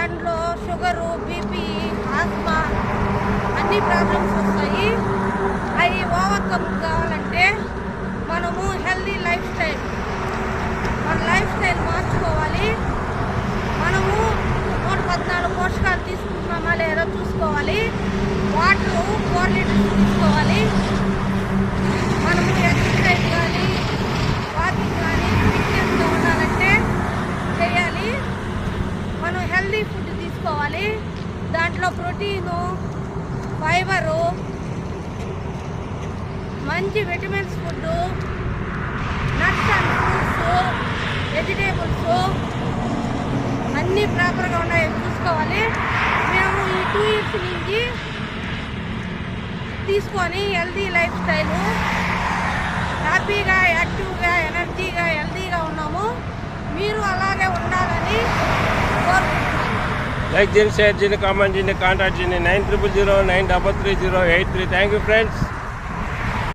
దాంట్లో sugar, BP, Asma అన్ని problems వస్తాయి. అవి ఓవర్కమ్ కావాలంటే మనము హెల్దీ లైఫ్ స్టైల్, మన లైఫ్ స్టైల్ మార్చుకోవాలి. మనము 114 పోషకాలు తీసుకుంటున్నామా లేదా చూసుకోవాలి. వాటర్ 4 లీటర్స్ తీసుకోవాలి. మనము ఎక్సర్సైజ్ కానీ వాకింగ్ కానీ ఫిట్నెస్గా ఉండాలంటే చేయాలి. మనం హెల్దీ ఫుడ్ తీసుకోవాలి. దాంట్లో ప్రోటీను, ఫైబరు, మంచి vitamins food, nuts and fruits, vegetables అన్నీ ప్రాపర్గా ఉన్నాయో చూసుకోవాలి. మేము ఈ 2 ఇయర్స్ నుంచి తీసుకొని హెల్దీ లైఫ్ స్టైలు హ్యాపీగా, యాక్టివ్గా, ఎనర్జీగా, హెల్దీగా ఉన్నాము. మీరు అలాగే ఉండాలని కోరుకుంటున్నాను. లైక్ చేయండి, షేర్ చేయండి, కామెంట్ చేయండి, కాంటాక్ట్ చేయండి 9009333083. Thank you friends.